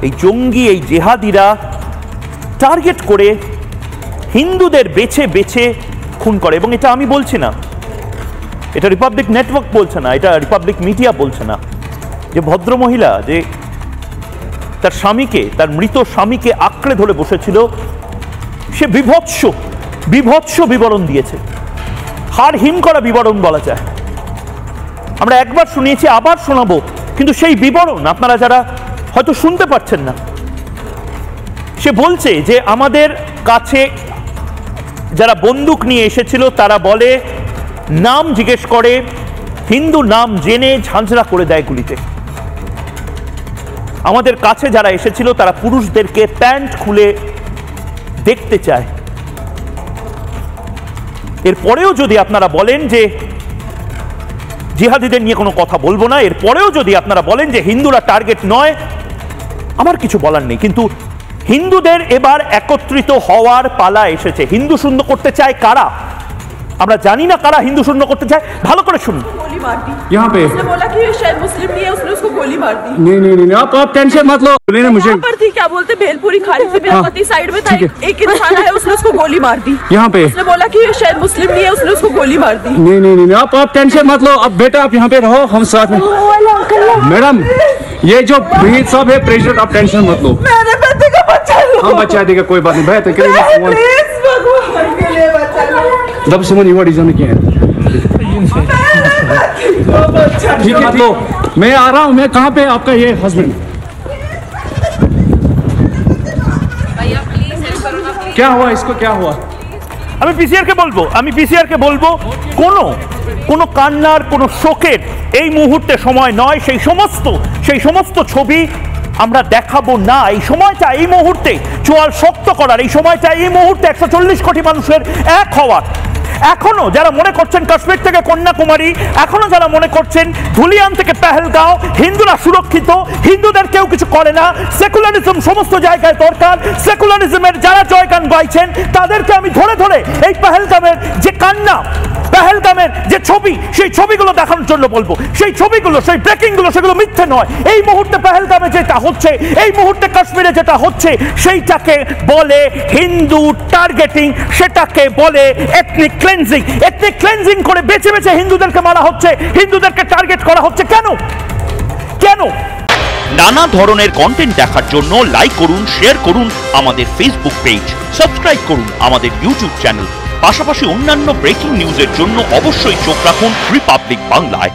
এই জঙ্গি, এই জেহাদিরা টার্গেট করে হিন্দুদের বেছে বেছে খুন করে। এবং এটা আমি বলছি না, এটা রিপাবলিক নেটওয়ার্ক বলছে না, এটা রিপাবলিক মিডিয়া বলছে না। যে ভদ্রমহিলা যে তার স্বামীকে, তার মৃত স্বামীকে আঁকড়ে ধরে বসেছিল, সে বিভৎস বিভৎস বিবরণ দিয়েছে, হাড় হিম করা বিবরণ বলা যায়। আমরা একবার শুনিয়েছি, আবার শোনাবো, কিন্তু সেই বিবরণ আপনারা যারা হয়তো শুনতে পাচ্ছেন না। সে বলছে যে আমাদের কাছে যারা বন্দুক নিয়ে এসেছিল তারা বলে, নাম জিজ্ঞেস করে, হিন্দু নাম জেনে ঝাঁঝরা করে দেয় গুলিতে। আমাদের কাছে যারা এসেছিল তারা পুরুষদেরকে প্যান্ট খুলে দেখতে চায়। এরপরেও যদি আপনারা বলেন যে জিহাদিদের নিয়ে কোনো কথা বলবো না, এরপরেও যদি আপনারা বলেন যে হিন্দুরা টার্গেট নয়, আমার কিছু বলার নেই। কিন্তু হিন্দুদের এবার একত্রিত হওয়ার পালা এসেছে। হিন্দু শূন্য করতে চায় কারা? আমরা জানি না কারা হিন্দু শূন্য করতে চায়, ভালো করে শুনুন। गोली मार दी यहाँ पे उसने बोला कि ये शायद मुस्लिम नहीं है, उसने उसको गोली मार दी। नहीं नहीं नहीं आप टेंशन मत लो। बोले ना मुझे यहाँ पर थी, क्या बोलते भेलपुरी खाड़ी से मेरा पति साइड में था, एक इंसान आया, उसने उसको गोली मार दी। यहाँ पे उसने बोला कि ये शायद मुस्लिम नहीं है, उसने उसको गोली मार दी। नहीं नहीं नहीं आप टेंशन मत लो। अब बेटा आप यहाँ पे रहो, हम साथ में। मैडम ये जो भीड़ सब है प्रेशर, आप टेंशन मत लो। मेरे पति को बचा लो। हम बचा देगा, कोई बात नहीं। बेहतर प्लीज भगवान के लिए बचा लो। जब समझ हुआ डिजाइन किया है ठीक है, लो मैं आ रहा हूँ। मैं कहाँ पे आपका ये हस्बैंड? क्या हुआ इसको, क्या हुआ? আমি পিসিআরকে বলবো, কোনো কান্নার, কোনো শোকের এই মুহূর্তে সময় নয়। সেই সমস্ত ছবি আমরা দেখাবো না। এই সময়টা, এই মুহূর্তে চোয়াল শক্ত করার, এই সময়টা, এই মুহূর্তে 140 কোটি মানুষের এক হওয়ার। এখনো যারা মনে করছেন কাশ্মীর থেকে কন্যাকুমারী, এখনো যারা মনে করছেন ধুলিয়ান থেকে পেহেলগাঁও হিন্দুরা সুরক্ষিত, হিন্দুদের কেউ কিছু করে না, সেকুলারিজম সমস্ত জায়গায় দরকার, সেকুলারিজমের যারা জয়গান গাইছেন তাদেরকে আমি ধরে ধরে এই পেহেলগামের যে কান্না, পেহেলগামের যে ছবি, সেই ছবিগুলো দেখানোর জন্য বলবো। সেই ছবিগুলো, সেই ব্রেকিংগুলো, সেগুলো মিথ্যে নয়। এই মুহূর্তে পেহেলগামে যেটা হচ্ছে, এই মুহূর্তে কাশ্মীরে যেটা হচ্ছে, সেইটাকে বলে হিন্দু টার্গেটিং, সেটাকে বলে এথনিক ক্লেনজিং। এথনিক ক্লেনজিং করে বেছে বেছে হিন্দুদেরকে মারা হচ্ছে, হিন্দুদেরকে টার্গেট করা হচ্ছে। কেন? নানা ধরনের কন্টেন্ট দেখার জন্য লাইক করুন, শেয়ার করুন আমাদের ফেসবুক পেজ, সাবস্ক্রাইব করুন আমাদের ইউটিউব চ্যানেল। পাশাপাশি অন্যান্য ব্রেকিং নিউজের জন্য অবশ্যই চোখ রাখুন রিপাবলিক বাংলায়।